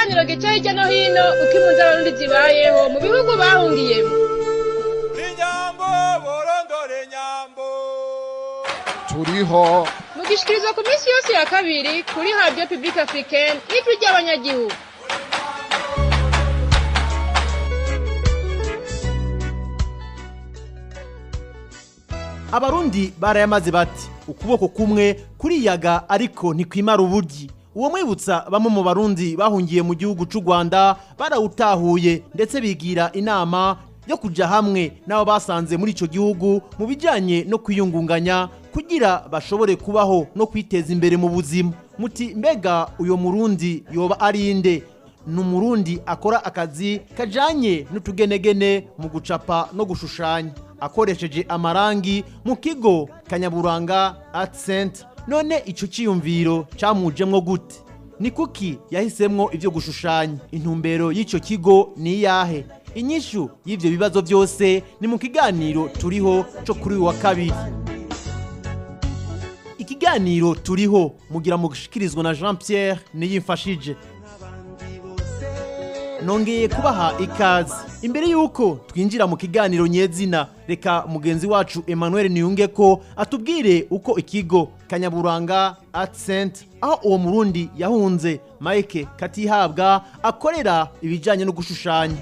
ikiganiro gica hirya no hino uko impunzi z'abarundi zibayeho mu bihugu bahungiyemo. Inyambo borondore nyambo turiho mugishikirizwa ku minsi yose ya kabiri kuri Radio Publique Africaine ijwi ry'abanyagihugu. Abarundi barayamaze bati ukuboko kumwe kuriyaga ariko ntikwimara uburyi. Uwo mwibutsa bamwe mu barundi bahungiye mu gihugu c'u Rwanda barawutahuye ndetse bigira inama yo kuja hamwe nabo basanze muri ico gihugu mu bijanye no kwiyungunganya kugira bashobore kubaho no kwiteza imbere mu buzima. Muti mbega uyo murundi yoba ari inde? N'umurundi akora akazi kajanye n'utugenegene mu gucapa no gushushanya akoresheje amarangi mu kigo Kanyaburanga Art Center. None ico ciyumviro camujemwo gute? Ni kuki yahisemwo ivyo gushushanya? Intumbero y'ico kigo ni yahe? Inyishu y'ivyo bibazo byose ni mu kiganiro turiho cyo kuri wa kabiri. Ikiganiro turiho mugira mu gushikirizwa na Jean Pierre Niyimfashije. Nongeye kubaha ikaze. Imbere yuko twinjira mu kiganiro nyezina, reka mugenzi wacu Emmanuel Niyungeko atubwire uko ikigo Kanyaburanga Art Center aho uwo murundi yahunze Mike Katihabwa akorera ibijanye no gushushanya.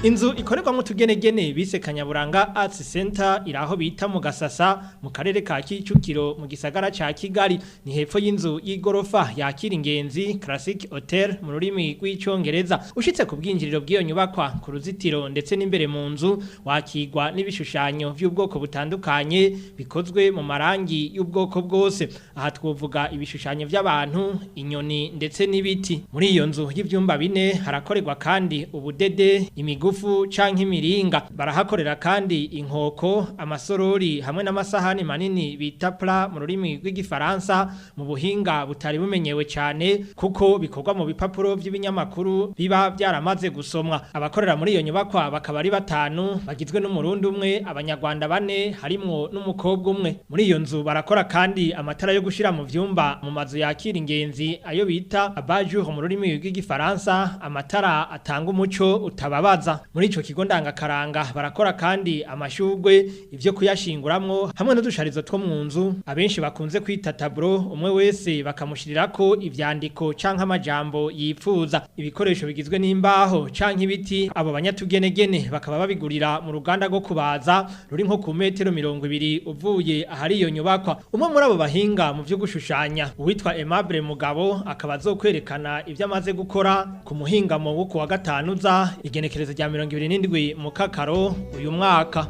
Inzu ikorerwa mu tugenegene bise Kanyaburanga Arts Center iraho bita mu Gasasa mu karere ka Kicukiro mu gisagara ca Kigali. Ni hepfo y'inzu y'igorofa yakira ingenzi Classic Hotel mu rurimi rw'icongereza. Ushitse ku bwinjiriro bw'iyo nyubakwa ku ruzitiro ndetse n'imbere mu nzu wakigwa n'ibishushanyo by'ubwoko butandukanye bikozwe mu marangi y'ubwoko bwose. Aha twovuga ibishushanyo by'abantu, inyoni ndetse n'ibiti. Muri iyo nzu y'ivyumba bine harakorerwa kandi ubudede, imigufu canke imiringa. Barahakorera kandi inkoko, amasorori hamwe n'amasahani manini bita plat mu rurimi rw'igifaransa mu buhinga butari bumenyewe cyane kuko bikorwa mu bipapuro by'ibinyamakuru biba byaramaze gusomwa. Abakorera muri iyo nyubakwa bakaba ari batanu bagizwe n'umurundi umwe, abanyarwanda bane harimwo n'umukobwa umwe. Muri iyo nzu barakora kandi amatara yo gushira mu vyumba mu mazu yakira ingenzi ayo bita abajur mu rurimi rw'igifaransa, amatara atanga umuco utababaza. Muri ico kigo ndangakaranga barakora kandi amashugwe, ivyo kuyashinguramwo hamwe n'udusharizo two mu nzu abenshi bakunze kwita tableau, umwe wese bakamushirirako ivyandiko canke amajambo yipfuza. Ibikoresho bigizwe n'imbaho canke ibiti abo banyatugenegene bakaba babigurira mu ruganda rwo kubaza ruri nko ku metero 200 uvuye ahari iyo nyubakwa. Umwe muri abo bahinga mu vyo gushushanya uwitwa Aimable Mugabo akaba azokwerekana ivyo amaze gukora ku muhingamo wo kuwa gatanu za igenekerezo rya 27 mu Kakaro uyu mwaka.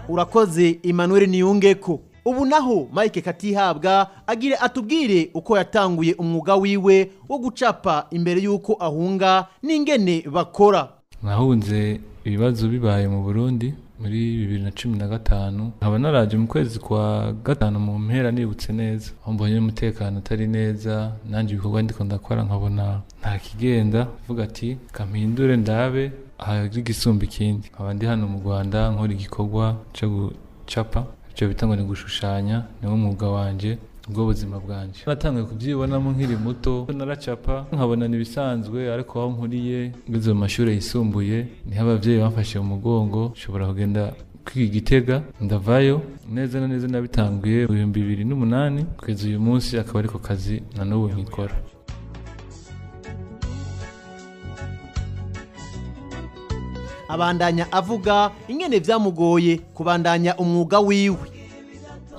Urakoze Emmanuel Niyungeko. Ubu naho Mike Katihabwa agire atubwire uko yatanguye umwuga wiwe wo gucapa imbere yuko ahunga n'ingene bakora. Nahunze ibibazo bibaye mu Burundi muri 2015 nkaba naraje mu kwezi kwa gatanu mu mpera nibutse neza aho mbonye umutekano atari neza nanje ibikorwa ndiko ndakora nkabona nta kigenda vuga ati kampindure ndabe hari gisumba ikindi abandi hano mu Rwanda nkora igikorwa cyo gucapa cyo bitango ni gushushanya niwo mwuga wanje ubwo buzima bwanje natangiye kubyibonamo nkiri muto naracapa nkabona nibisanzwe ariko aho nkuriye ngize mu mashuri yisumbuye ni abavyeyi bamfashe mu mugongo shobora kugenda kwiga Gitega ndavayo neza na neza nabitanguye 2008 kugeza uyu munsi akaba ariko kazi na n'ubu nkikora. Abandanya avuga ingene vyamugoye kubandanya umwuga wiwe.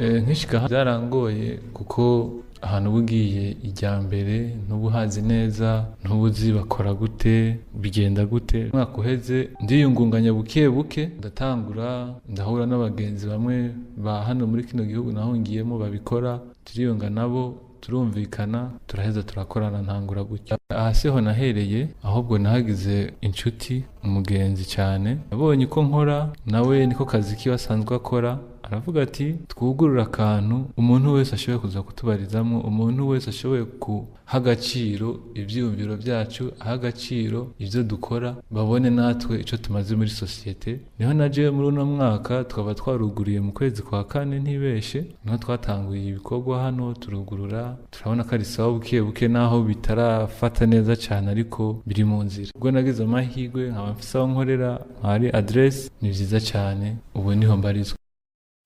Nkishika byarangoye kuko ahantu bugiye ijyambere ntubuhazi neza ntubuzi bakora gute bigenda gute. Mwaka uheze ndiyungunganya buke ndatangura ndahura n'abagenzi bamwe ba hano muri kino gihugu nahungiyemo babikora turiyunga nabo turumvikana turaheza turakorana ntangura gutya. Ahasi ho nahereye ahubwo nahagize inshuti umugenzi cyane abonye uko nkora nawe niko kazi ki basanzwe akora aravuga ati twugurura akantu umuntu wese ashoboye kuza kutubarizamo, umuntu wese ashoboye guha agaciro ivyiyumviro byacu, aha agaciro ivyo dukora, babone natwe ico tumaze muri societe. Niho naje muri uno mwaka twaba twaruguriye mu kwezi kwa kane ntibeshe, niho twatanguye ibikorwa hano turugurura, turabona ko ari sawa buke buke naho bitarafata neza cyane ariko biri mu nzira. Ubwo nagize amahirwe nkaba mfise aho nkorera hari address, ni vyiza cyane, ubu niho mbarizwa.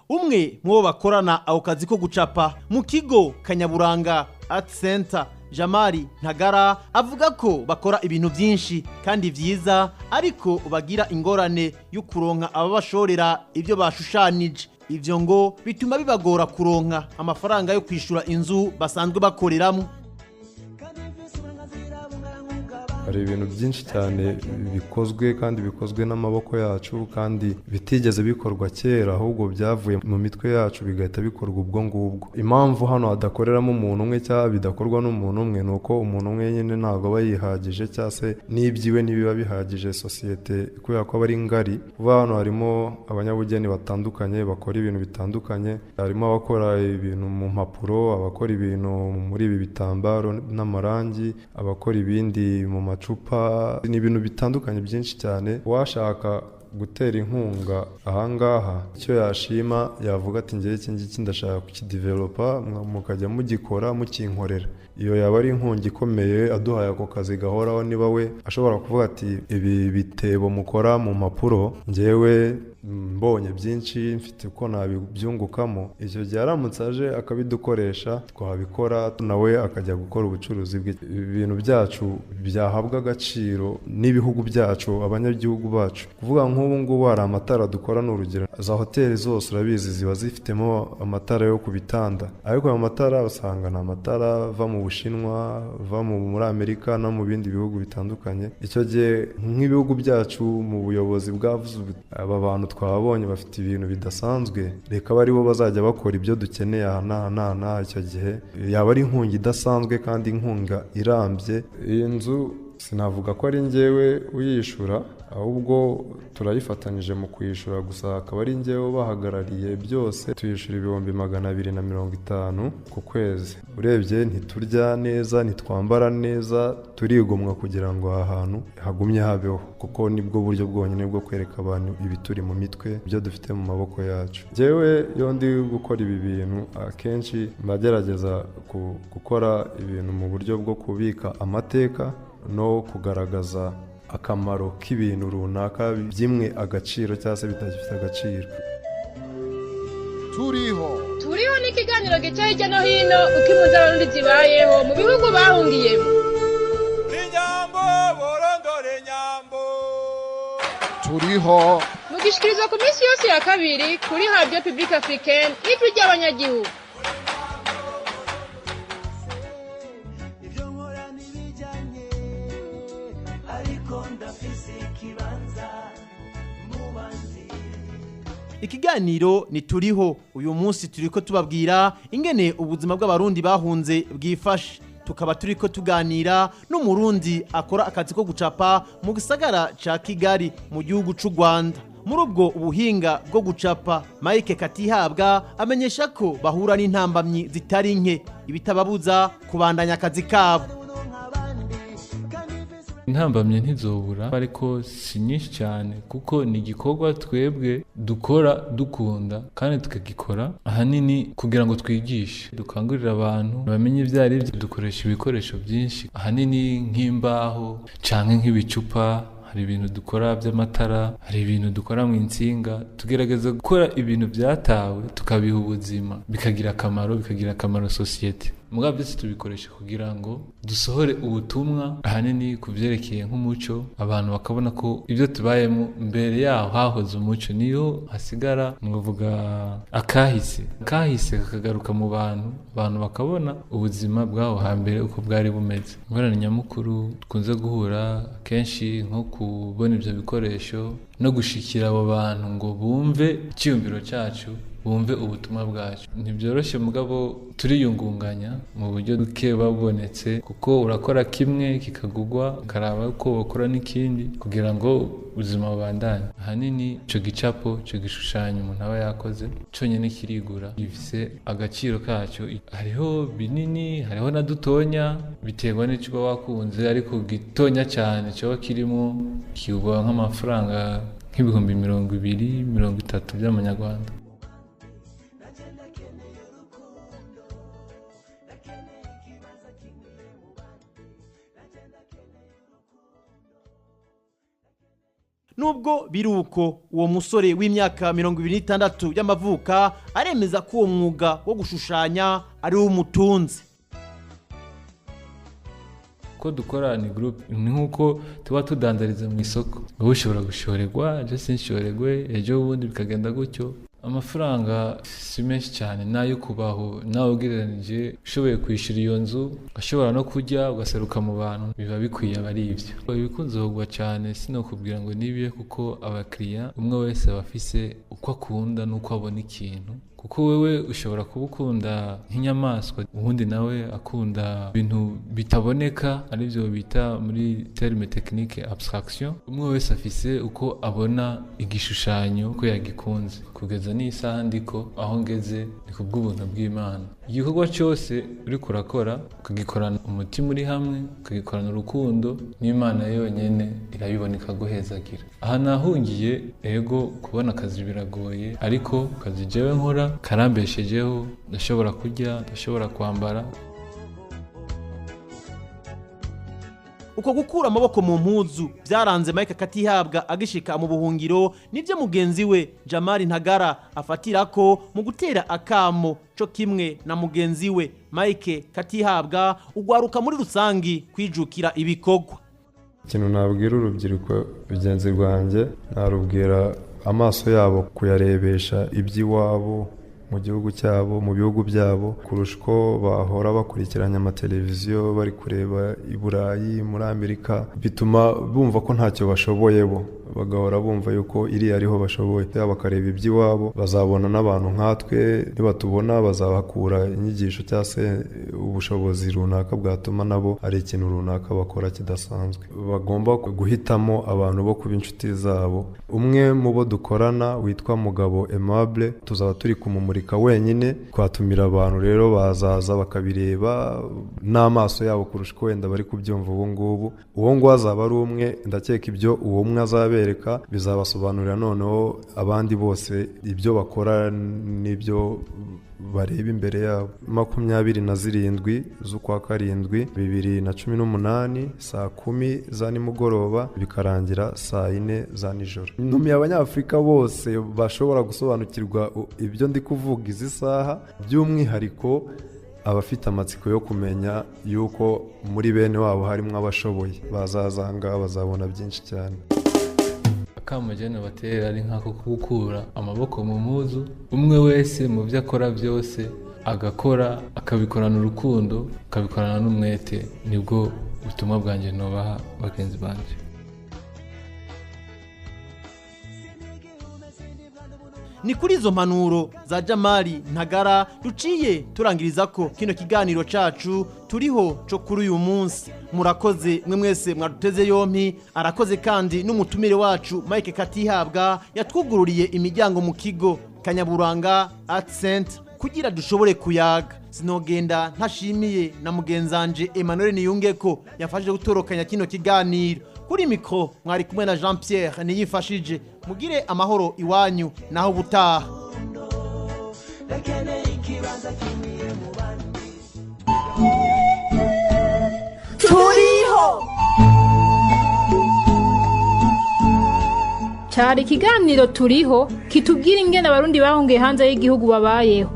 Umwe mu bo bakorana ako kazi ko gucapa mu kigo Kanyaburanga Art Center, Jamari Ntagara avuga ko bakora ibintu byinshi kandi vyiza ariko bagira ingorane yo kuronka ababashorera ibyo bashushanije. Ivyo ngo bituma bibagora kuronka amafaranga yo kwishura inzu basanzwe bakoreramo. Hari ibintu byinshi cyane bikozwe kandi bikozwe n'amaboko yacu kandi bitigeze bikorwa kera, ahubwo byavuye mu mitwe yacu bigahita bikorwa ubwo ngubwo. Impamvu hano hadakoreramo umuntu umwe cyangwa bidakorwa n'umuntu umwe nuko umuntu umwe nyine ntabwo aba yihagije cyangwa se n'ibyiwe ntibiba bihagije sosiyete kubera ko aba ari ngari. Kuva hano harimo abanyabugeni batandukanye bakora ibintu bitandukanye, harimo abakora ibintu mu mpapuro, abakora ibintu muri ibi bitambaro n'amarangi, abakora ibindi mu macupa, ni ibintu bitandukanye byinshi cyane. Washaka gutera inkunga ahangaha icyo yashima yavuga ati ngiye iki ngiki ndashaka kukidevelopa, mukajya mugikora mukinkorera. Iyo yaba ari inkunga ikomeye aduhaye ako kazi gahoraho. Niba we ashobora kuvuga ati ibi bitebo mukora mu mpapuro ngewe mbonye byinshi mfite uko nabibyungukamo, icyo gihe aramutse aje akabidukoresha twabikora, nawe akajya gukora ubucuruzi bwe. Ibintu byacu byahabwa agaciro n'ibihugu byacu, abanyagihugu bacu. Kuvuga nk'ubu ngubu hari amatara dukora n'urugero, za hoteli zose urabizi ziba zifitemo amatara yo ku bitanda, ariko ayo matara usanga ni amatara ava mu Bushinwa, ava muri Amerika no mu bindi bihugu bitandukanye. Icyo gihe nk'ibihugu byacu mu buyobozi bwavuze aba bantu twabonye bafite ibintu bidasanzwe, reka bari bo bazajya bakora ibyo dukeneye aha. Icyo gihe yaba ari inkunga idasanzwe kandi inkunga irambye. Iyi nzu sinavuga ko ari njyewe uyishura, ahubwo turayifatanyije mu kuyishura, gusa akaba ari njyewe bahagarariye byose. Tuyishura 250 ku kwezi. Urebye ntiturya neza, ntitwambara neza, turigomwa kugira ngo aha hantu hagumye habeho, kuko nibwo buryo bwonyine bwo kwereka abantu ibituri mu mitwe, ibyo dufite mu maboko yacu. Njyewe iyo ndi gukora ibi bintu akenshi mbagerageza gukora ibintu mu buryo bwo kubika amateka no kugaragaza akamaro k'ibintu runaka byimwe agaciro cyangwa se bitagifite agaciro. Turiho ni ikiganiro gica hirya no hino uko impunzi z'abarundi zibayeho mu bihugu bahungiyemo. Inyambo borondore nyambo. Turiho Mugishikirizwa ku minsi yose ya kabiri kuri Radio Public Africaine ijwi ry'abanyagihugu. Ikiganiro ni Turiho. Uyu munsi turiko tubabwira ingene ubuzima bw'abarundi bahunze bwifashe. Tukaba turiko tuganira n'umurundi akora akazi ko gucapa mu gisagara ca Kigali mu gihugu c'u Rwanda. Muri ubwo ubuhinga bwo gucapa, Mike Katihabwa amenyesha ko bahura n'intambamyi zitari nke ibitababuza kubandanya akazi kabo. Intambamye ntizobura ariko si nyinshi cyane, kuko ni igikorwa twebwe dukora dukunda kandi tukagikora ahanini kugira ngo twigishe, dukangurira abantu bamenye ibyo ari byo. Dukoresha ibikoresho byinshi ahanini nk'imbaho canke nk'ibicupa, hari ibintu dukora by'amatara, hari ibintu dukora mu insinga. Tugerageza gukora ibintu byatawe tukabiha ubuzima, bikagira akamaro societe. Muga byose tubikoresha kugira ngo dusohore ubutumwa ahanini kuvyerekeye nk'umuco, abantu bakabona ko ibyo tubayemo mbere yaho hahoze umuco, niyo hasigara ngovuga akahise kakagaruka mu bantu bakabona ubuzima bwaho hambere uko bwari bumeze. Ngorane nyamukuru tkunze guhura kenshi nko kubona ivyo bikoresho no gushikira abo bantu ngo bumve icyumviro cyacu, bumve ubutumwa bwacu. Ntibyoroshye mugabo turiyungunganya mu buryo duke babonetse, kuko urakora kimwe kikagugwa ukaraba uko bakora n'ikindi kugira ngo ubuzima bubandanye. Ahanini ico gicapo, ico gishushanyo umuntu aba yakoze conyene kirigura, gifise agaciro kacu. Hariho binini, hariho na dutonya, biterwa n'ico wakunze, ariko gitonya cyane cyo kirimo kigwa nk'amafaranga nk'ibihumbi 200-30 by'amanyarwanda. Nubwo biruko uwo musore w'imyaka 26 y'amavuka aremeza ko uwo mwuga wo gushushanya ari umutunzi. Ko dukora ni group, ni nkuko tuba tudandariza mu isoko. Wowe ushobora gushorerwa, je sinshorerwe, ejo ubundi bikagenda gutyo. Amafaranga si menshi cyane, nayo kubaho nawe ugereranije ushoboye kwishura iyo nzu, ashobora no kujya ugaseruka mu bantu, biba bikwiye abari ivyo. Ibikunze kugwa cyane sinokubwira ngo nibiye, kuko abakiriya umwe wese abafise uko akunda nuko abona ikintu. Kuko wewe ushobora kubukunda nk'inyamaswa, ubundi nawe akunda ibintu bitaboneka, ari byo bita muri terme technique abstraction. Umwe wese afise uko abona igishushanyo ko yagikunze. Kugeza n'isaha ndiko aho ngeze ni kubw'ubuntu bw'Imana. Igikorwa cyose uri kurakora ukagikorana umutima uri hamwe, ukagikorana urukundo, n'Imana yonyene irabiboneka guhezagira. Aha nahungiye, ego kubona akazi biragoye, ariko kazi jewe nkora karambeshejeho, ndashobora kurya, ndashobora kwambara. Uko gukura amaboko mu mpuzu byaranze Mike Katihabwa agishika mu buhungiro, nivyo mugenzi we Jamali Ntagara afatirako mu gutera akamo co kimwe na mugenzi we Mike Katihabwa ugwaruka muri rusangi kwijukira ibikorwa. Ikintu nabwira urubyiruko bigenzi rwanjye, narubwira amaso yabo kuyarebesha iby'iwabo mu gihugu cyabo, mu bihugu byabo, kurusha uko bahora bakurikiranya amateleviziyo bari kureba i Burayi, muri Amerika. Bituma bumva ko ntacyo bashoboye bo, bagahora bumva yuko iri ariho bashoboye. Bakareba iby'iwabo, bazabona n'abantu nkatwe, nibatubona bazabakura inyigisho cyangwa se ubushobozi runaka bwatuma nabo ari ikintu runaka bakora kidasanzwe. Bagomba guhitamo abantu bo kuba inshuti zabo. Umwe mu bo dukorana witwa Mugabo Aimable, tuzaba turi kumumurika wenyine, twatumira abantu rero bazaza bakabireba n'amaso yabo kurusha uko wenda bari kubyumva ubu ngubu. Uwo ngo azaba ari umwe, ndakeka ibyo uwo umwe azabereka bizabasobanurira noneho abandi bose ibyo bakora n'ibyo bareba imbere yabo. 27 z'ukwa karindwi 2018 saa 10 za nimugoroba bikarangira saa 4 za nijoro. Ntumiye abanyafrika bose bashobora gusobanukirwa ibyo ndi kuvuga izi saha, by'umwihariko abafite amatsiko yo kumenya yuko muri bene wabo harimo abashoboye. Bazazanga bazabona byinshi cyane. Akamujene batera ari nkako gukura amaboko mu mpuzu, umwe wese mu byo akora byose agakora, akabikorana urukundo, akabikorana n'umwete. Nibwo ubutumwa bwanjye nobaha bagenzi banje. Ni kuri izo mpanuro za Jamali Ntagara duciye turangiriza ko kino kiganiro cacu turiho cyo kuri uyu munsi. Murakoze mwe mwese mwaduteze yompi, arakoze kandi n'umutumire wacu Mike Katihabwa yatwugururiye imiryango mu kigo Kanyaburanga Art Center kugira dushobore kuyaga. Sinogenda ntashimiye na mugenzanje Emmanuel Niyungeko yafashije gutorokanya kino kiganiro. Kuri mikro mwari kumwe na Jean Pierre niyifashije. Mugire amahoro iwanyu naho butaha. Turiho cyari ikiganiro Turiho kitubwira ingene abarundi bahungiye hanze y'igihugu babayeho.